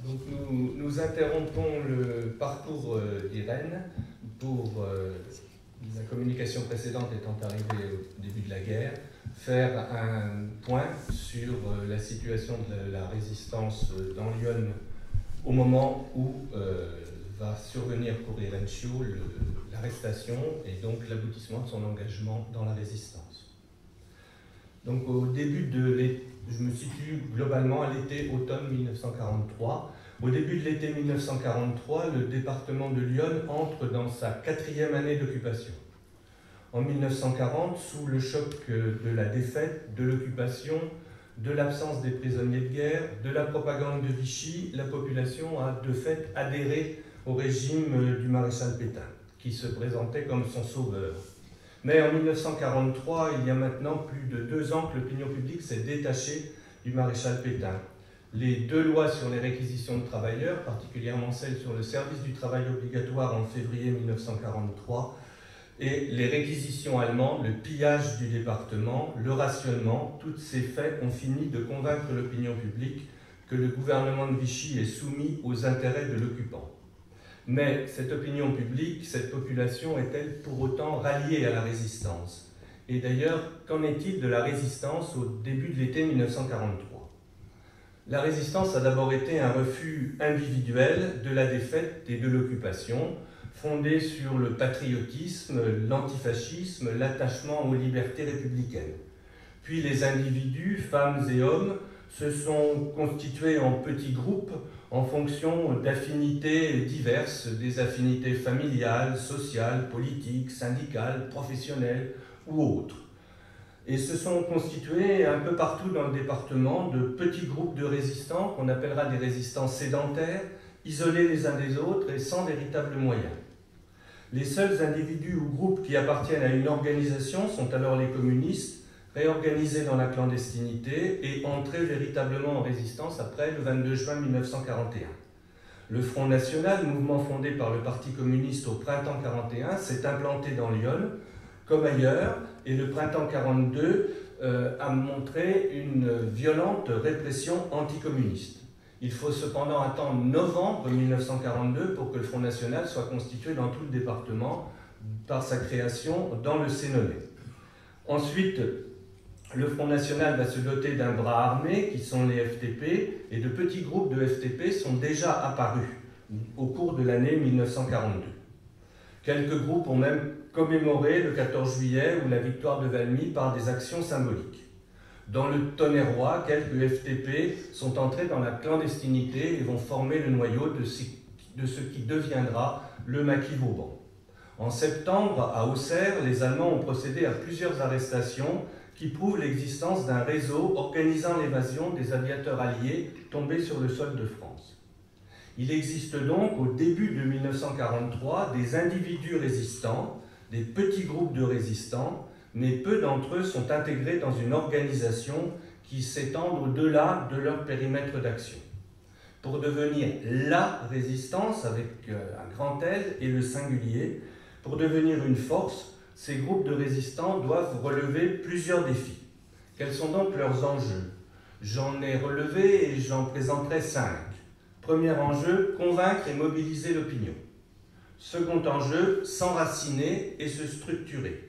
Donc nous interrompons le parcours d'Irène pour, la communication précédente étant arrivée au début de la guerre, faire un point sur la situation de la résistance dans Lyon au moment où va survenir pour Irène Chiot l'arrestation et donc l'aboutissement de son engagement dans la résistance. Donc au début de l'été, je me situe globalement à l'été-automne 1943. Au début de l'été 1943, le département de Lyon entre dans sa 4e année d'occupation. En 1940, sous le choc de la défaite, de l'occupation, de l'absence des prisonniers de guerre, de la propagande de Vichy, la population a de fait adhéré au régime du maréchal Pétain, qui se présentait comme son sauveur. Mais en 1943, il y a maintenant plus de 2 ans que l'opinion publique s'est détachée du maréchal Pétain. Les 2 lois sur les réquisitions de travailleurs, particulièrement celle sur le service du travail obligatoire en février 1943, et les réquisitions allemandes, le pillage du département, le rationnement, tous ces faits ont fini de convaincre l'opinion publique que le gouvernement de Vichy est soumis aux intérêts de l'occupant. Mais cette opinion publique, cette population est-elle pour autant ralliée à la résistance? Et d'ailleurs, qu'en est-il de la résistance au début de l'été 1943? La résistance a d'abord été un refus individuel de la défaite et de l'occupation, fondé sur le patriotisme, l'antifascisme, l'attachement aux libertés républicaines. Puis les individus, femmes et hommes, se sont constitués en petits groupes en fonction d'affinités diverses, des affinités familiales, sociales, politiques, syndicales, professionnelles ou autres. Et se sont constitués un peu partout dans le département de petits groupes de résistants qu'on appellera des résistants sédentaires, isolés les uns des autres et sans véritables moyens. Les seuls individus ou groupes qui appartiennent à une organisation sont alors les communistes, réorganisés dans la clandestinité et entrés véritablement en résistance après le 22 juin 1941. Le Front National, mouvement fondé par le Parti communiste au printemps 1941, s'est implanté dans Lyon, comme ailleurs, et le printemps 1942 a montré une violente répression anticommuniste. Il faut cependant attendre novembre 1942 pour que le Front National soit constitué dans tout le département par sa création dans le Sénonais. Ensuite, le Front National va se doter d'un bras armé qui sont les FTP et de petits groupes de FTP sont déjà apparus au cours de l'année 1942. Quelques groupes ont même commémoré le 14 juillet ou la victoire de Valmy par des actions symboliques. Dans le Tonnerrois, quelques FTP sont entrés dans la clandestinité et vont former le noyau de ce qui deviendra le Maquis Vauban. En septembre, à Auxerre, les Allemands ont procédé à plusieurs arrestations qui prouvent l'existence d'un réseau organisant l'évasion des aviateurs alliés tombés sur le sol de France. Il existe donc au début de 1943 des individus résistants, des petits groupes de résistants, mais peu d'entre eux sont intégrés dans une organisation qui s'étend au-delà de leur périmètre d'action. Pour devenir la résistance, avec un grand L et le singulier, pour devenir une force, ces groupes de résistants doivent relever plusieurs défis. Quels sont donc leurs enjeux? J'en ai relevé et j'en présenterai 5. Premier enjeu, convaincre et mobiliser l'opinion. Second enjeu, s'enraciner et se structurer.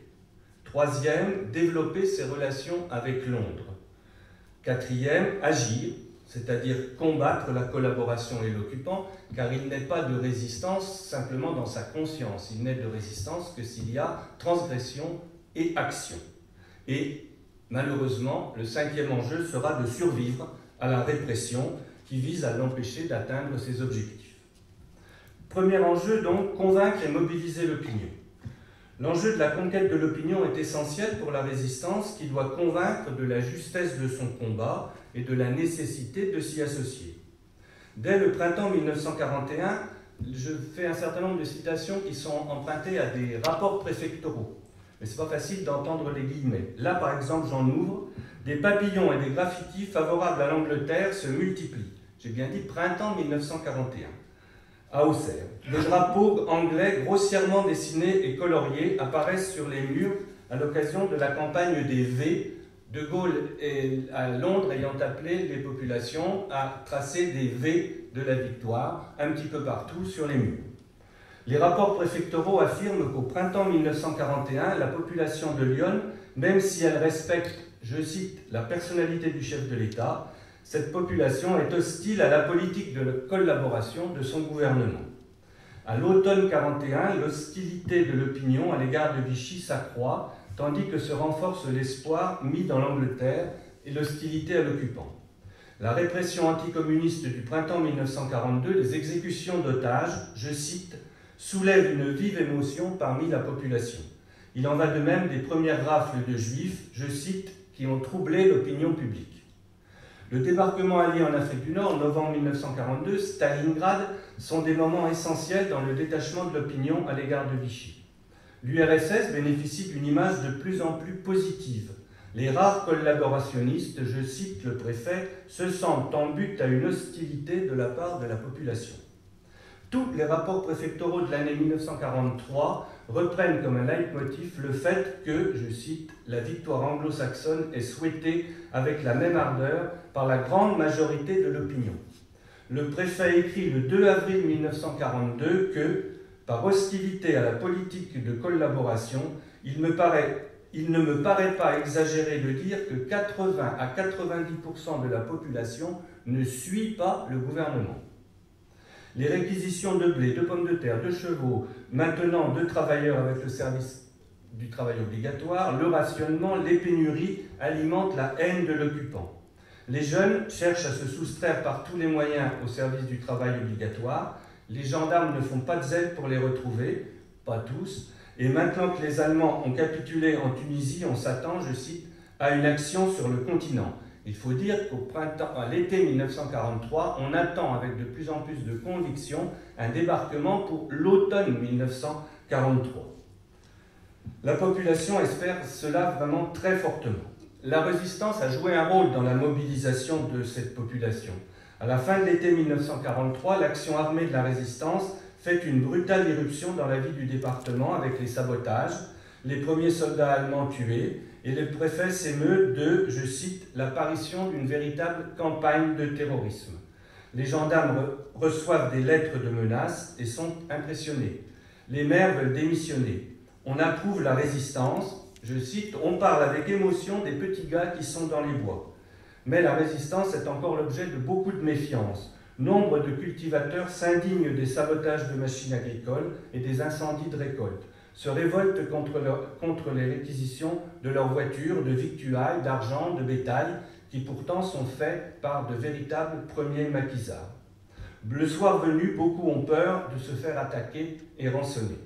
Troisième, développer ses relations avec Londres. Quatrième, agir, c'est-à-dire combattre la collaboration et l'occupant, car il n'est pas de résistance simplement dans sa conscience, il n'est de résistance que s'il y a transgression et action. Et malheureusement, le 5e enjeu sera de survivre à la répression qui vise à l'empêcher d'atteindre ses objectifs. Premier enjeu donc, convaincre et mobiliser l'opinion. L'enjeu de la conquête de l'opinion est essentiel pour la résistance qui doit convaincre de la justesse de son combat et de la nécessité de s'y associer. Dès le printemps 1941, je fais un certain nombre de citations qui sont empruntées à des rapports préfectoraux. Mais ce n'est pas facile d'entendre les guillemets. Là, par exemple, j'en ouvre. Des papillons et des graffitis favorables à l'Angleterre se multiplient. J'ai bien dit printemps 1941. À Auxerre, des drapeaux anglais grossièrement dessinés et coloriés apparaissent sur les murs à l'occasion de la campagne des V De Gaulle est à Londres ayant appelé les populations à tracer des V de la victoire un petit peu partout sur les murs. Les rapports préfectoraux affirment qu'au printemps 1941, la population de Lyon, même si elle respecte, je cite, la personnalité du chef de l'État, cette population est hostile à la politique de collaboration de son gouvernement. À l'automne 1941, l'hostilité de l'opinion à l'égard de Vichy s'accroît, tandis que se renforce l'espoir mis dans l'Angleterre et l'hostilité à l'occupant. La répression anticommuniste du printemps 1942, les exécutions d'otages, je cite, soulèvent une vive émotion parmi la population. Il en va de même des premières rafles de juifs, je cite, qui ont troublé l'opinion publique. Le débarquement allié en Afrique du Nord, en novembre 1942, Stalingrad, sont des moments essentiels dans le détachement de l'opinion à l'égard de Vichy. L'URSS bénéficie d'une image de plus en plus positive. Les rares collaborationnistes, je cite le préfet, se sentent en but à une hostilité de la part de la population. Tous les rapports préfectoraux de l'année 1943 reprennent comme un leitmotiv le fait que, je cite, la victoire anglo-saxonne est souhaitée avec la même ardeur par la grande majorité de l'opinion. Le préfet écrit le 2 avril 1942 que, par hostilité à la politique de collaboration, il ne me paraît pas exagéré de dire que 80 à 90% de la population ne suit pas le gouvernement. Les réquisitions de blé, de pommes de terre, de chevaux, maintenant de travailleurs avec le service du travail obligatoire, le rationnement, les pénuries alimentent la haine de l'occupant. Les jeunes cherchent à se soustraire par tous les moyens au service du travail obligatoire. Les gendarmes ne font pas de zèle pour les retrouver, pas tous. Et maintenant que les Allemands ont capitulé en Tunisie, on s'attend, je cite, à une action sur le continent. Il faut dire qu'au printemps, à l'été 1943, on attend avec de plus en plus de conviction un débarquement pour l'automne 1943. La population espère cela vraiment très fortement. La résistance a joué un rôle dans la mobilisation de cette population. À la fin de l'été 1943, l'action armée de la résistance fait une brutale irruption dans la vie du département avec les sabotages, les premiers soldats allemands tués, et le préfet s'émeut de, je cite, l'apparition d'une véritable campagne de terrorisme. Les gendarmes reçoivent des lettres de menaces et sont impressionnés. Les maires veulent démissionner. On approuve la résistance, je cite, on parle avec émotion des petits gars qui sont dans les bois. Mais la résistance est encore l'objet de beaucoup de méfiance. Nombre de cultivateurs s'indignent des sabotages de machines agricoles et des incendies de récoltes, se révoltent contre les réquisitions de leurs voitures, de victuailles, d'argent, de bétail, qui pourtant sont faits par de véritables premiers maquisards. Le soir venu, beaucoup ont peur de se faire attaquer et rançonner.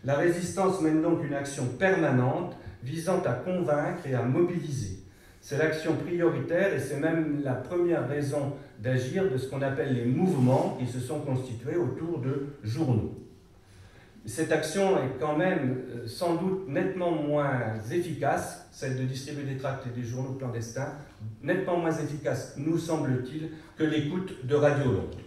La résistance mène donc une action permanente visant à convaincre et à mobiliser. C'est l'action prioritaire et c'est même la première raison d'agir de ce qu'on appelle les mouvements qui se sont constitués autour de journaux. Cette action est quand même sans doute nettement moins efficace, celle de distribuer des tracts et des journaux clandestins, nettement moins efficace, nous semble-t-il, que l'écoute de Radio Londres.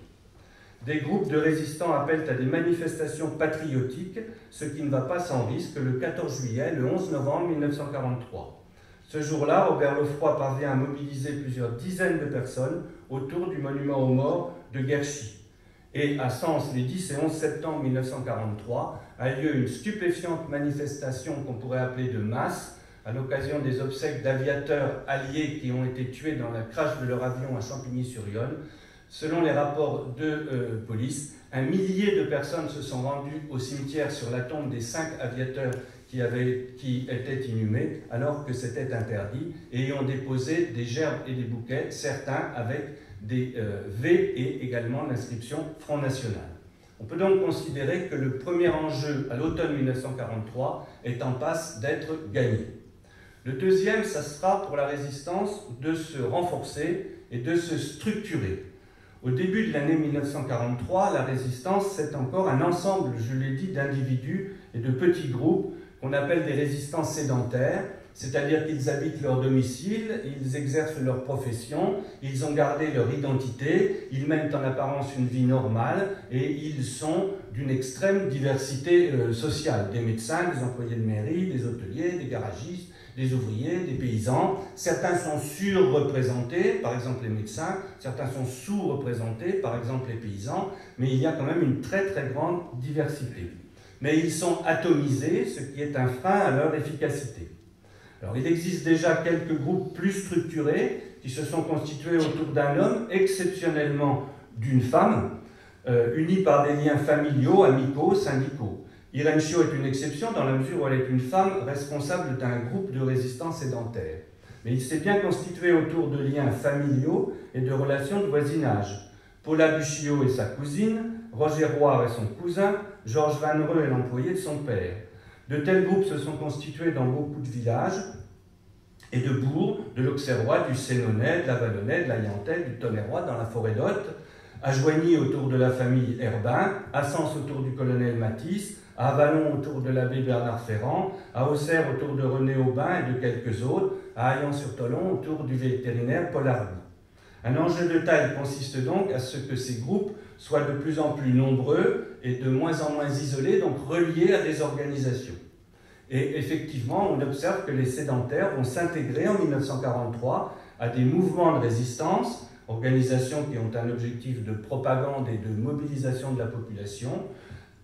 Des groupes de résistants appellent à des manifestations patriotiques, ce qui ne va pas sans risque, le 14 juillet, le 11 novembre 1943. Ce jour-là, Robert Lefroy parvient à mobiliser plusieurs dizaines de personnes autour du monument aux morts de Guerchy. Et à Sens, les 10 et 11 septembre 1943, a lieu une stupéfiante manifestation qu'on pourrait appeler de masse, à l'occasion des obsèques d'aviateurs alliés qui ont été tués dans la crash de leur avion à Champigny-sur-Yonne. Selon les rapports de police, 1 millier de personnes se sont rendues au cimetière sur la tombe des 5 aviateurs qui étaient inhumés, alors que c'était interdit, et y ont déposé des gerbes et des bouquets, certains avec des V et également l'inscription Front National. On peut donc considérer que le premier enjeu à l'automne 1943 est en passe d'être gagné. Le deuxième, ça sera pour la résistance de se renforcer et de se structurer. Au début de l'année 1943, la résistance, c'est encore un ensemble, je l'ai dit, d'individus et de petits groupes qu'on appelle des résistants sédentaires, c'est-à-dire qu'ils habitent leur domicile, ils exercent leur profession, ils ont gardé leur identité, ils mènent en apparence une vie normale et ils sont d'une extrême diversité sociale. Des médecins, des employés de mairie, des hôteliers, des garagistes, des ouvriers, des paysans. Certains sont surreprésentés, par exemple les médecins, certains sont sous-représentés, par exemple les paysans, mais il y a quand même une très très grande diversité. Mais ils sont atomisés, ce qui est un frein à leur efficacité. Alors il existe déjà quelques groupes plus structurés qui se sont constitués autour d'un homme, exceptionnellement d'une femme, unis par des liens familiaux, amicaux, syndicaux. Irène Chiot est une exception dans la mesure où elle est une femme responsable d'un groupe de résistants sédentaires. Mais il s'est bien constitué autour de liens familiaux et de relations de voisinage. Paula Buchiot est sa cousine, Roger Roire est son cousin, Georges Vannereux est l'employé de son père. De tels groupes se sont constitués dans beaucoup de villages et de bourgs, de l'Auxerrois, du Sénonais, de la Vallonnais, de la Yantais, du Tonnerrois, dans la forêt d'Hôte, à Joigny autour de la famille Herbin, à Sens autour du colonel Matisse, à Avallon autour de l'abbé Bernard Ferrand, à Auxerre autour de René Aubin et de quelques autres, à Haillans-sur-Tolon autour du vétérinaire Paul Arnoux. Un enjeu de taille consiste donc à ce que ces groupes soient de plus en plus nombreux et de moins en moins isolés, donc reliés à des organisations. Et effectivement, on observe que les sédentaires vont s'intégrer en 1943 à des mouvements de résistance, organisations qui ont un objectif de propagande et de mobilisation de la population,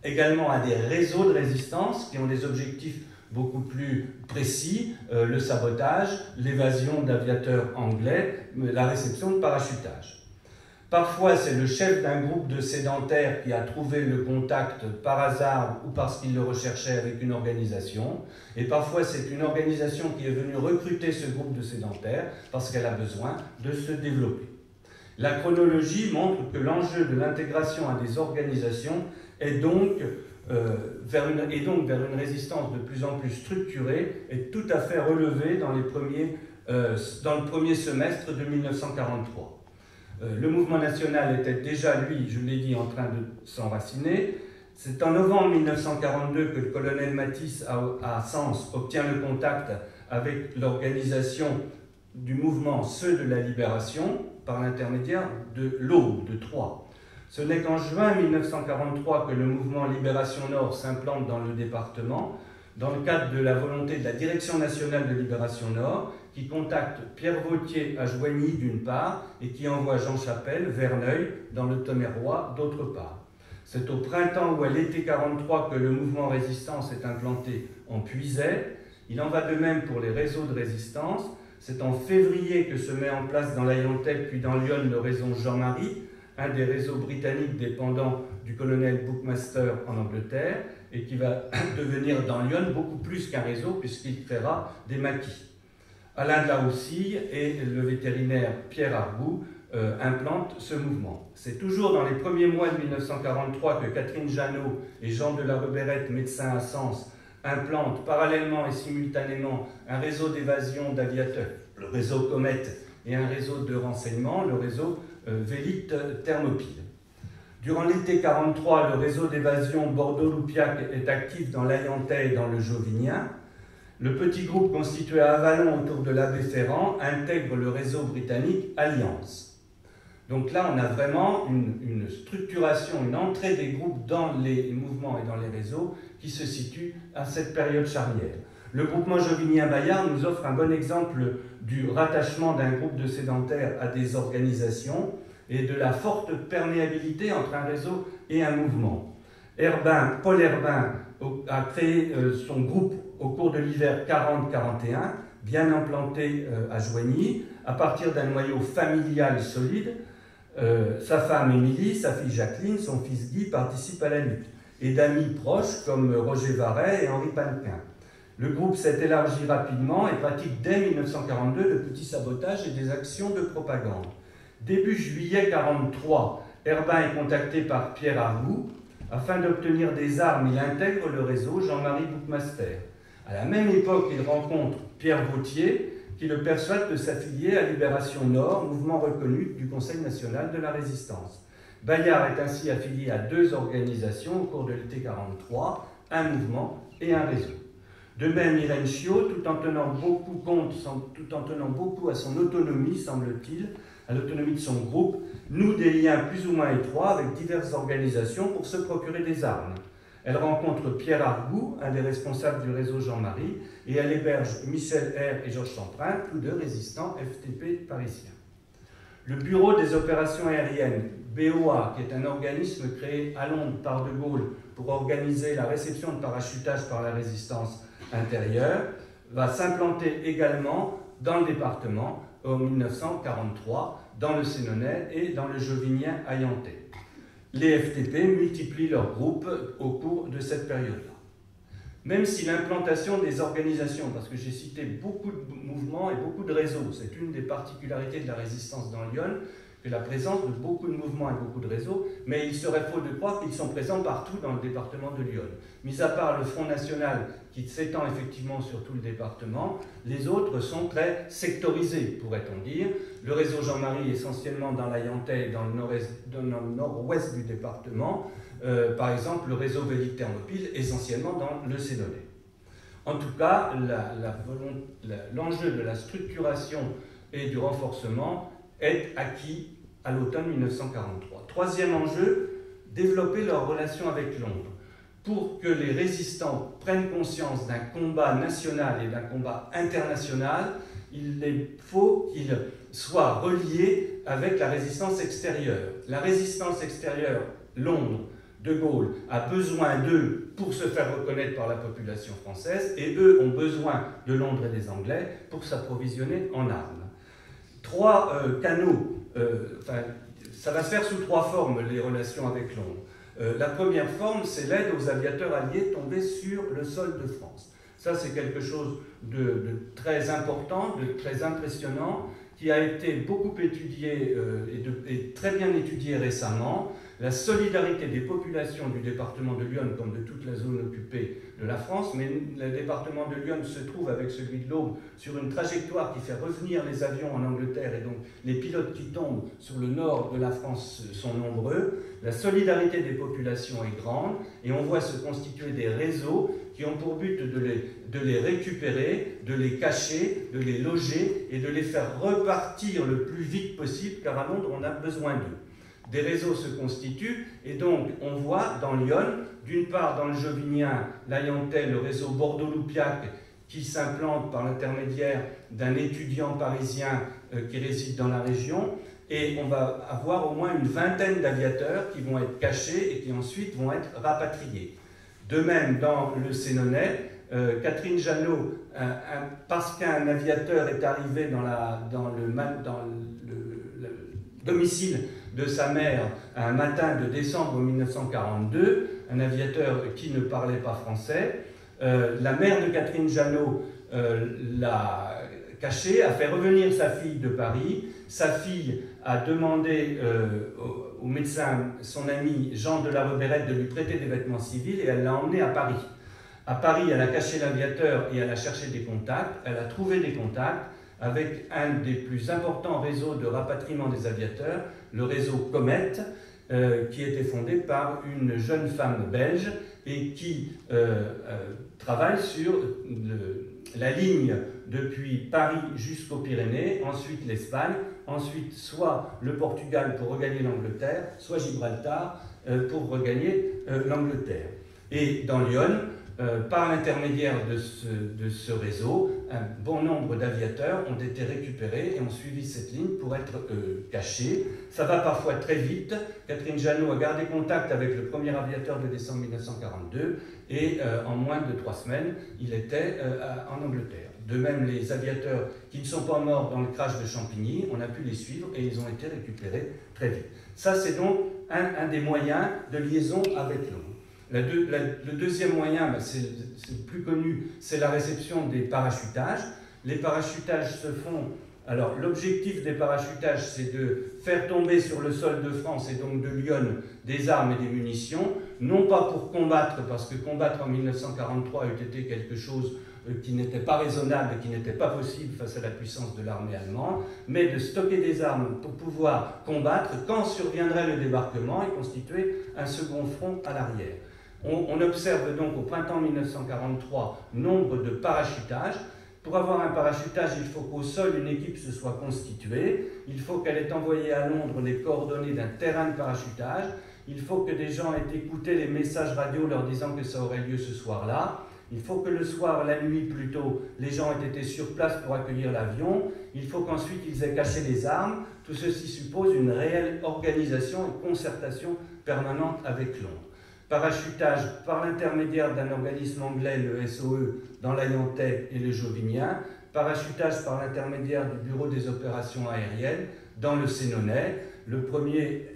également à des réseaux de résistance qui ont des objectifs beaucoup plus précis, le sabotage, l'évasion d'aviateurs anglais, la réception de parachutage. Parfois, c'est le chef d'un groupe de sédentaires qui a trouvé le contact par hasard ou parce qu'il le recherchait avec une organisation. Et parfois, c'est une organisation qui est venue recruter ce groupe de sédentaires parce qu'elle a besoin de se développer. La chronologie montre que l'enjeu de l'intégration à des organisations est donc vers une résistance de plus en plus structurée et tout à fait relevée dans le premier semestre de 1943. Le mouvement national était déjà, lui, je l'ai dit, en train de s'enraciner. C'est en novembre 1942 que le colonel Matisse, à Sens, obtient le contact avec l'organisation du mouvement Ceux de la Libération par l'intermédiaire de l'Aube de Troyes. Ce n'est qu'en juin 1943 que le mouvement Libération Nord s'implante dans le département, dans le cadre de la volonté de la Direction nationale de Libération Nord, qui contacte Pierre Vautier à Joigny d'une part et qui envoie Jean Chapelle, Verneuil, dans le Tonnerrois d'autre part. C'est au printemps ou à l'été 1943 que le mouvement résistance est implanté en Puisaye. Il en va de même pour les réseaux de résistance. C'est en février que se met en place dans la Yantais puis dans Lyon le réseau Jean-Marie, un des réseaux britanniques dépendants du colonel Bookmaster en Angleterre, et qui va devenir dans Lyon beaucoup plus qu'un réseau puisqu'il créera des maquis. Alain de la Houssille et le vétérinaire Pierre Argout implantent ce mouvement. C'est toujours dans les premiers mois de 1943 que Catherine Janot et Jean de la Reberette, médecin à Sens, implantent parallèlement et simultanément un réseau d'évasion d'aviateurs, le réseau Comète, et un réseau de renseignement, le réseau Vélite Thermopyle. Durant l'été 1943, le réseau d'évasion Bordeaux-Loupiac est actif dans l'Ayantais et dans le Jovinien. Le petit groupe constitué à Avallon autour de l'abbé Ferrand intègre le réseau britannique Alliance. Donc là, on a vraiment une structuration, une entrée des groupes dans les mouvements et dans les réseaux qui se situe à cette période charnière. Le groupement Jovinien-Bayard nous offre un bon exemple du rattachement d'un groupe de sédentaires à des organisations et de la forte perméabilité entre un réseau et un mouvement. Paul Herbin a créé son groupe au cours de l'hiver 40-41, bien implanté à Joigny, à partir d'un noyau familial solide. Sa femme Émilie, sa fille Jacqueline, son fils Guy participent à la lutte, et d'amis proches comme Roger Varet et Henri Pannequin. Le groupe s'est élargi rapidement et pratique dès 1942 de petits sabotages et des actions de propagande. Début juillet 1943, Herbin est contacté par Pierre Argout. Afin d'obtenir des armes, il intègre le réseau Jean-Marie Bookmaster. À la même époque, il rencontre Pierre Vautier, qui le persuade de s'affilier à Libération Nord, mouvement reconnu du Conseil national de la résistance. Bayard est ainsi affilié à deux organisations au cours de l'été 1943, un mouvement et un réseau. De même, Irène Chiot, tout en tenant beaucoup à son autonomie, semble-t-il, à l'autonomie de son groupe, noue des liens plus ou moins étroits avec diverses organisations pour se procurer des armes. Elle rencontre Pierre Argout, un des responsables du réseau Jean-Marie, et elle héberge Michel R. et Georges Semprin, tous deux résistants FTP parisiens. Le Bureau des opérations aériennes, BOA, qui est un organisme créé à Londres par De Gaulle pour organiser la réception de parachutage par la résistance intérieure, va s'implanter également dans le département en 1943, dans le Sénonais et dans le Jovinien ayantais. Les FTP multiplient leurs groupes au cours de cette période-là. Même si l'implantation des organisations, parce que j'ai cité beaucoup de mouvements et beaucoup de réseaux, c'est une des particularités de la résistance dans Lyon, que la présence de beaucoup de mouvements et beaucoup de réseaux, mais il serait faux de croire qu'ils sont présents partout dans le département de Lyon. Mis à part le Front National qui s'étend effectivement sur tout le département, les autres sont très sectorisés, pourrait-on dire. Le réseau Jean-Marie essentiellement dans l'Ayantais et dans le nord-ouest du département, par exemple le réseau Vélic Thermopyle essentiellement dans le Sénonais. En tout cas, l'enjeu de la structuration et du renforcement est acquis à l'automne 1943. Troisième enjeu, développer leurs relations avec Londres. Pour que les résistants prennent conscience d'un combat national et d'un combat international, il faut qu'ils soient reliés avec la résistance extérieure. La résistance extérieure, Londres, De Gaulle a besoin d'eux pour se faire reconnaître par la population française, et eux ont besoin de Londres et des Anglais pour s'approvisionner en armes. Trois canaux, ça va se faire sous trois formes, les relations avec Londres. La première forme, c'est l'aide aux aviateurs alliés tombés sur le sol de France. Ça, c'est quelque chose de très important, de très impressionnant, qui a été beaucoup étudié et très bien étudié récemment. La solidarité des populations du département de Lyon, comme de toute la zone occupée de la France, mais le département de Lyon se trouve avec celui de l'Aube sur une trajectoire qui fait revenir les avions en Angleterre, et donc les pilotes qui tombent sur le nord de la France sont nombreux. La solidarité des populations est grande, et on voit se constituer des réseaux qui ont pour but de les récupérer, de les cacher, de les loger et de les faire repartir le plus vite possible, car à Londres on a besoin d'eux. Des réseaux se constituent, et donc on voit dans Lyon, d'une part dans le Jovinien, l'Ayantais, le réseau Bordeaux-Loupiac, qui s'implante par l'intermédiaire d'un étudiant parisien qui réside dans la région, et on va avoir au moins une vingtaine d'aviateurs qui vont être cachés et qui ensuite vont être rapatriés. De même, dans le Sénonais, Catherine Janot, parce qu'un aviateur est arrivé dans le domicile de sa mère un matin de décembre 1942, un aviateur qui ne parlait pas français, la mère de Catherine Janot l'a caché, a fait revenir sa fille de Paris. Sa fille a demandé au médecin, son ami Jean de la Rebérette, de lui prêter des vêtements civils, et elle l'a emmené à Paris. À Paris, elle a caché l'aviateur et elle a cherché des contacts. Elle a trouvé des contacts avec un des plus importants réseaux de rapatriement des aviateurs, le réseau Comet, qui était fondé par une jeune femme belge et qui travaille sur la ligne depuis Paris jusqu'aux Pyrénées, ensuite l'Espagne, ensuite soit le Portugal pour regagner l'Angleterre, soit Gibraltar pour regagner l'Angleterre. Et dans Lyon, par l'intermédiaire de ce réseau, un bon nombre d'aviateurs ont été récupérés et ont suivi cette ligne pour être cachés. Ça va parfois très vite. Catherine Janot a gardé contact avec le premier aviateur de décembre 1942 et en moins de 3 semaines, il était en Angleterre. De même, les aviateurs qui ne sont pas morts dans le crash de Champigny, on a pu les suivre et ils ont été récupérés très vite. Ça, c'est donc un des moyens de liaison avec Londres. Le deuxième moyen, c'est le plus connu, c'est la réception des parachutages. Les parachutages se font... Alors, l'objectif des parachutages, c'est de faire tomber sur le sol de France et donc de Lyon des armes et des munitions, non pas pour combattre, parce que combattre en 1943 eût été quelque chose qui n'était pas raisonnable et qui n'était pas possible face à la puissance de l'armée allemande, mais de stocker des armes pour pouvoir combattre quand surviendrait le débarquement et constituer un second front à l'arrière. On observe donc au printemps 1943 nombre de parachutages. Pour avoir un parachutage, il faut qu'au sol une équipe se soit constituée, il faut qu'elle ait envoyé à Londres les coordonnées d'un terrain de parachutage, il faut que des gens aient écouté les messages radio leur disant que ça aurait lieu ce soir-là. Il faut que le soir, la nuit plutôt, les gens aient été sur place pour accueillir l'avion. Il faut qu'ensuite ils aient caché les armes. Tout ceci suppose une réelle organisation et concertation permanente avec Londres. Parachutage par l'intermédiaire d'un organisme anglais, le SOE, dans l'Ayantais et le Jovinien. Parachutage par l'intermédiaire du Bureau des opérations aériennes dans le Sénonais. Le premier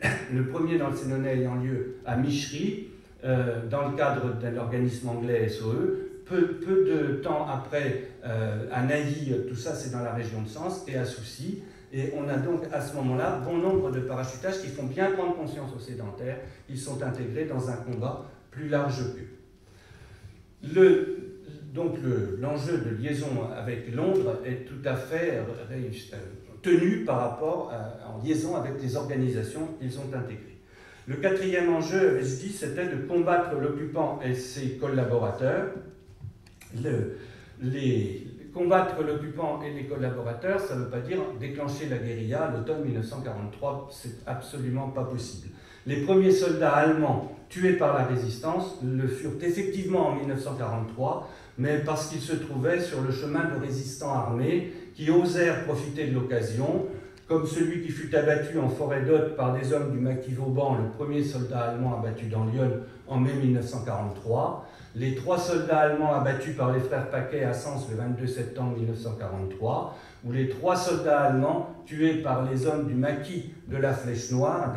dans le Sénonais ayant lieu à Michery, dans le cadre d'un organisme anglais SOE. Peu de temps après, à Nailly, tout ça c'est dans la région de Sens, et à Soucy. Et on a donc à ce moment-là bon nombre de parachutages qui font bien prendre conscience aux sédentaires. Ils sont intégrés dans un combat plus large qu'eux. Donc l'enjeu de liaison avec Londres est tout à fait tenu par rapport en liaison avec les organisations qu'ils ont intégrées. Le quatrième enjeu, avais-je dit, c'était de combattre l'occupant et ses collaborateurs. Combattre l'occupant et les collaborateurs, ça ne veut pas dire déclencher la guérilla à l'automne 1943, c'est absolument pas possible. Les premiers soldats allemands tués par la résistance le furent effectivement en 1943, mais parce qu'ils se trouvaient sur le chemin de résistants armés qui osèrent profiter de l'occasion, comme celui qui fut abattu en forêt d'Hôte par des hommes du maquis Vauban, le premier soldat allemand abattu dans Lyon en mai 1943, les 3 soldats allemands abattus par les frères Paquet à Sens le 22 septembre 1943, ou les 3 soldats allemands tués par les hommes du maquis de la Flèche Noire,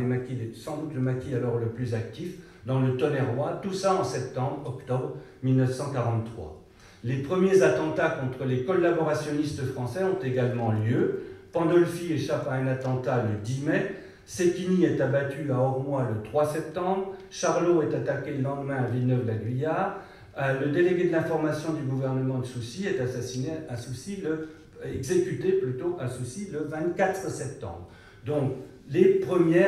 sans doute le maquis alors le plus actif, dans le Tonnerrois, tout ça en octobre 1943. Les premiers attentats contre les collaborationnistes français ont également lieu. Pandolfi échappe à un attentat le 10 mai, Séquigny est abattu à Ormois le 3 septembre, Charlot est attaqué le lendemain à Villeneuve-la-Guyard, le délégué de l'information du gouvernement de Soucy est assassiné à Soucy, exécuté plutôt à Soucy le 24 septembre. Donc les premiers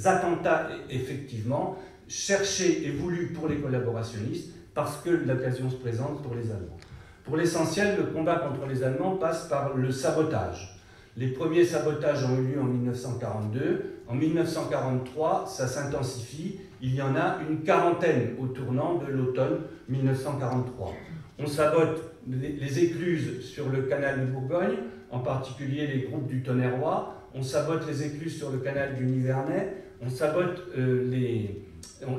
attentats, effectivement, cherchés et voulus pour les collaborationnistes parce que l'occasion se présente pour les Allemands. Pour l'essentiel, le combat contre les Allemands passe par le sabotage. Les premiers sabotages ont eu lieu en 1942. En 1943, ça s'intensifie. Il y en a une quarantaine au tournant de l'automne 1943. On sabote les écluses sur le canal de Bourgogne, en particulier les groupes du Tonnerrois. On sabote les écluses sur le canal du Nivernais. On sabote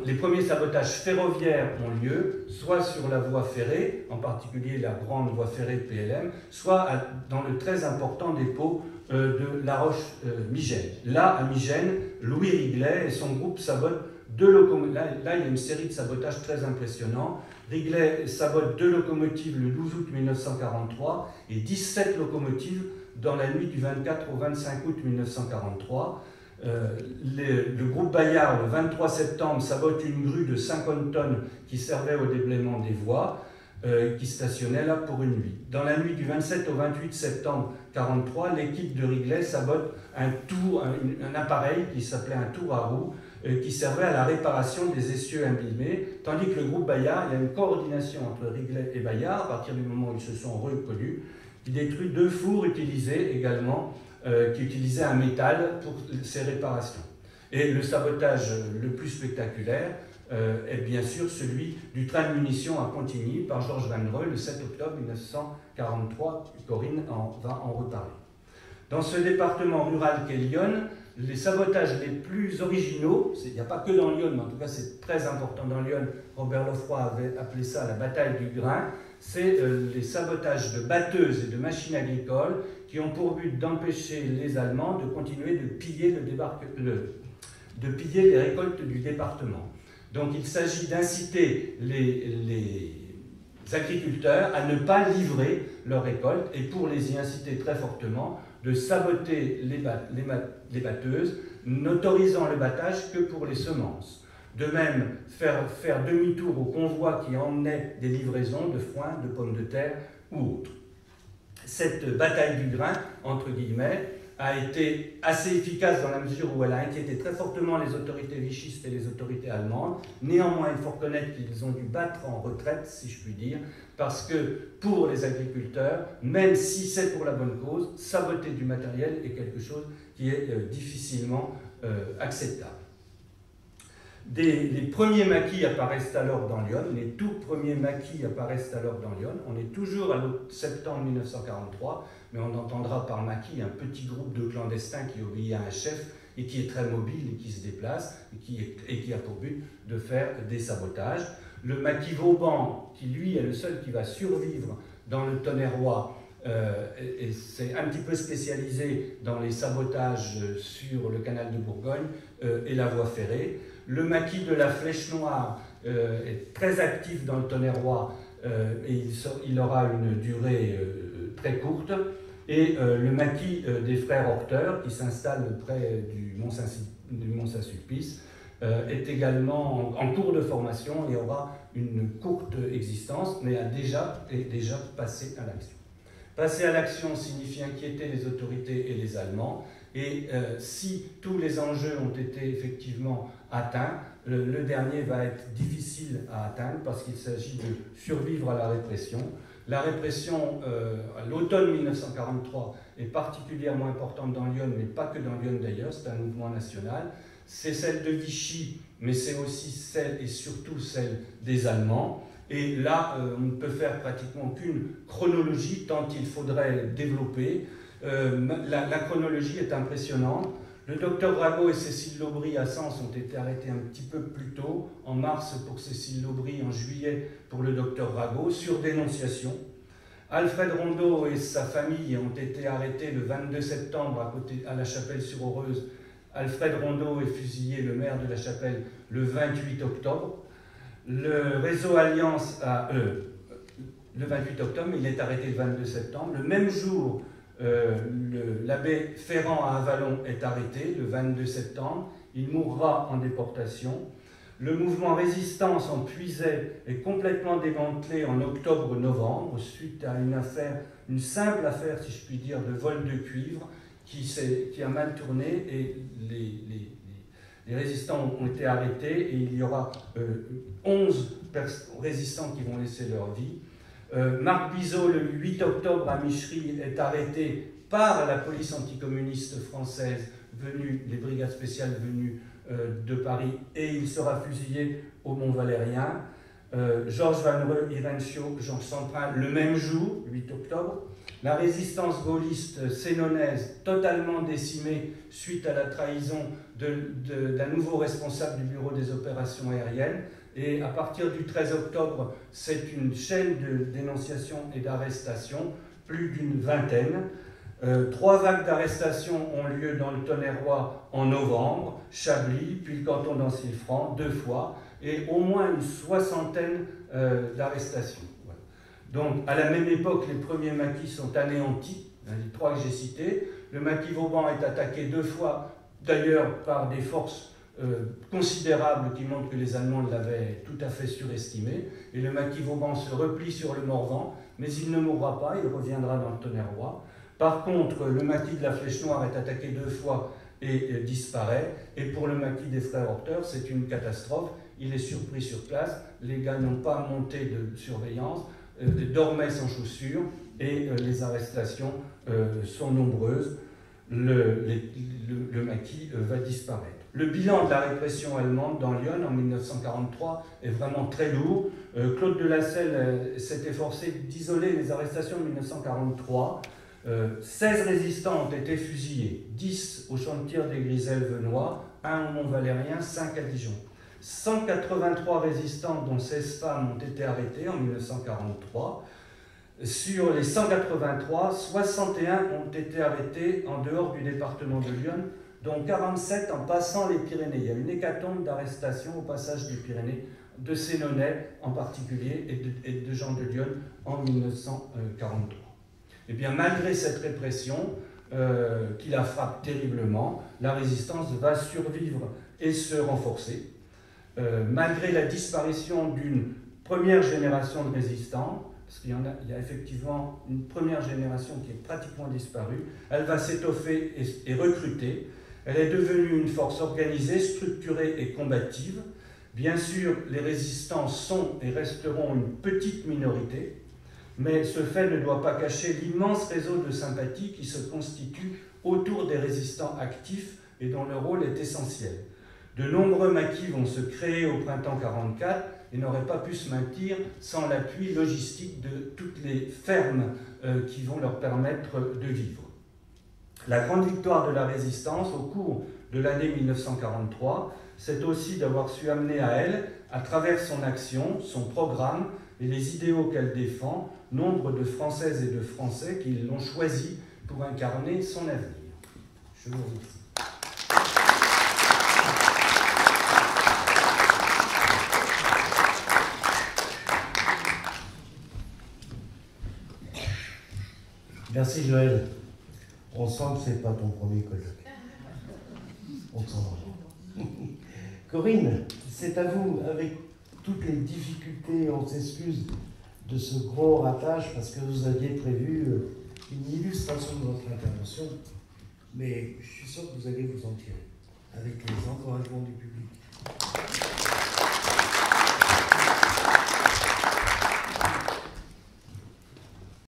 les premiers sabotages ferroviaires ont lieu, soit sur la voie ferrée, en particulier la grande voie ferrée de PLM, soit dans le très important dépôt de La Roche-Migène. Là, à Migène, Louis Riglet et son groupe sabotent 2 locomotives. Là, il y a une série de sabotages très impressionnants. Riglet sabote 2 locomotives le 12 août 1943 et 17 locomotives dans la nuit du 24 au 25 août 1943. Le groupe Bayard, le 23 septembre, sabote une grue de 50 tonnes qui servait au déblaiement des voies, qui stationnait là pour une nuit. Dans la nuit du 27 au 28 septembre 1943, l'équipe de Riglet sabote un appareil qui s'appelait un tour à roue, qui servait à la réparation des essieux imbibés, tandis que le groupe Bayard, il y a une coordination entre Riglet et Bayard, à partir du moment où ils se sont reconnus, qui détruit 2 fours utilisés également, qui utilisaient un métal pour ces réparations. Et le sabotage le plus spectaculaire est bien sûr celui du train de munitions à Pontigny par Georges Van Dreux le 7 octobre 1943. Corinne va en reparler. Dans ce département rural qu'est Lyon, les sabotages les plus originaux, il n'y a pas que dans Lyon, mais en tout cas c'est très important dans Lyon, Robert Lefroy avait appelé ça la bataille du grain, c'est les sabotages de batteuses et de machines agricoles qui ont pour but d'empêcher les Allemands de continuer de piller les récoltes du département. Donc il s'agit d'inciter les agriculteurs à ne pas livrer leurs récoltes et pour les y inciter très fortement, de saboter les batteuses, n'autorisant le battage que pour les semences. De même, faire demi-tour au convoi qui emmenait des livraisons de foin, de pommes de terre ou autres. Cette bataille du grain, entre guillemets, a été assez efficace dans la mesure où elle a inquiété très fortement les autorités vichistes et les autorités allemandes. Néanmoins, il faut reconnaître qu'ils ont dû battre en retraite, si je puis dire, parce que pour les agriculteurs, même si c'est pour la bonne cause, saboter du matériel est quelque chose qui est difficilement acceptable. Les premiers maquis apparaissent alors dans Lyon, les tout premiers maquis apparaissent alors dans Lyon. On est toujours à septembre 1943, mais on entendra par maquis un petit groupe de clandestins qui obéit à un chef et qui est très mobile et qui se déplace et qui a pour but de faire des sabotages. Le maquis Vauban, qui lui est le seul qui va survivre dans le Tonnerrois, et c'est un petit peu spécialisé dans les sabotages sur le canal de Bourgogne et la voie ferrée. Le maquis de la Flèche Noire est très actif dans le Tonnerrois et il aura une durée très courte. Et le maquis des frères Horteur, qui s'installe près du Mont-Saint-Sulpice, est également en cours de formation et aura une courte existence, mais est déjà passé à l'action. Passer à l'action signifie inquiéter les autorités et les Allemands, et si tous les enjeux ont été effectivement atteints, le dernier va être difficile à atteindre parce qu'il s'agit de survivre à la répression. La répression, à l'automne 1943, est particulièrement importante dans Lyon, mais pas que dans Lyon d'ailleurs, c'est un mouvement national. C'est celle de Vichy, mais c'est aussi celle et surtout celle des Allemands. Et là, on ne peut faire pratiquement qu'une chronologie, tant il faudrait développer. La chronologie est impressionnante. Le docteur Rago et Cécile Laubry à Sens ont été arrêtés un petit peu plus tôt, en mars pour Cécile Laubry, en juillet pour le docteur Rago, sur dénonciation. Alfred Rondeau et sa famille ont été arrêtés le 22 septembre à la Chapelle-sur-Aureuse. Alfred Rondeau est fusillé, le maire de la Chapelle, le 28 octobre. Le réseau Alliance le 28 octobre, il est arrêté le 22 septembre. Le même jour, l'abbé Ferrand à Avallon est arrêté le 22 septembre. Il mourra en déportation. Le mouvement Résistance en Puisay est complètement démantelé en octobre-novembre suite à une simple affaire, si je puis dire, de vol de cuivre qui a mal tourné et les résistants ont été arrêtés et il y aura 11 résistants qui vont laisser leur vie. Marc Bizot, le 8 octobre à Michery, est arrêté par la police anticommuniste française, les brigades spéciales venues de Paris, et il sera fusillé au Mont-Valérien. Georges Vanreux, Irène Chiot, Georges Semprin, le même jour, 8 octobre. La résistance gaulliste sénonaise, totalement décimée suite à la trahison d'un nouveau responsable du bureau des opérations aériennes. Et à partir du 13 octobre, c'est une chaîne de dénonciations et d'arrestations, plus d'une vingtaine. 3 vagues d'arrestations ont lieu dans le Tonnerrois en novembre, Chablis, puis le canton d'Ancilly-Franc 2 fois, et au moins une soixantaine d'arrestations. Voilà. Donc, à la même époque, les premiers maquis sont anéantis, les 3 que j'ai cités. Le maquis Vauban est attaqué 2 fois, d'ailleurs par des forces considérables qui montrent que les Allemands l'avaient tout à fait surestimé. Et le maquis Vauban se replie sur le Morvan, mais il ne mourra pas, il reviendra dans le Tonnerrois. Par contre, le maquis de la Flèche Noire est attaqué 2 fois et disparaît. Et pour le maquis des frères Horteur, c'est une catastrophe. Il est surpris sur place. Les gars n'ont pas monté de surveillance, dormaient sans chaussures et les arrestations sont nombreuses. Le maquis va disparaître. Le bilan de la répression allemande dans Lyon en 1943 est vraiment très lourd. Claude de Lasselle s'est efforcé d'isoler les arrestations de 1943. 16 résistants ont été fusillés, 10 au champ de tir des Griselles-Venois, 1 au Mont-Valérien, 5 à Dijon. 183 résistants, dont 16 femmes, ont été arrêtés en 1943. Sur les 183, 61 ont été arrêtés en dehors du département de Lyon, dont 47 en passant les Pyrénées. Il y a une hécatombe d'arrestations au passage des Pyrénées, de Sénonais en particulier, et de gens de Lyon en 1943. Eh bien, malgré cette répression qui la frappe terriblement, la résistance va survivre et se renforcer. Malgré la disparition d'une première génération de résistants, parce qu'il y a effectivement une première génération qui est pratiquement disparue, elle va s'étoffer et recruter. Elle est devenue une force organisée, structurée et combative. Bien sûr, les résistants sont et resteront une petite minorité, mais ce fait ne doit pas cacher l'immense réseau de sympathie qui se constitue autour des résistants actifs et dont le rôle est essentiel. De nombreux maquis vont se créer au printemps 1944 et n'auraient pas pu se maintenir sans l'appui logistique de toutes les fermes qui vont leur permettre de vivre. La grande victoire de la résistance au cours de l'année 1943, c'est aussi d'avoir su amener à elle, à travers son action, son programme et les idéaux qu'elle défend, nombre de Françaises et de Français qui l'ont choisi pour incarner son avenir. Je vous remercie. Merci Joël. On sent que c'est pas ton premier colloque. On s'en va. Corinne, c'est à vous, avec toutes les difficultés, on s'excuse de ce gros ratage parce que vous aviez prévu une illustration de votre intervention, mais je suis sûr que vous allez vous en tirer avec les encouragements du public.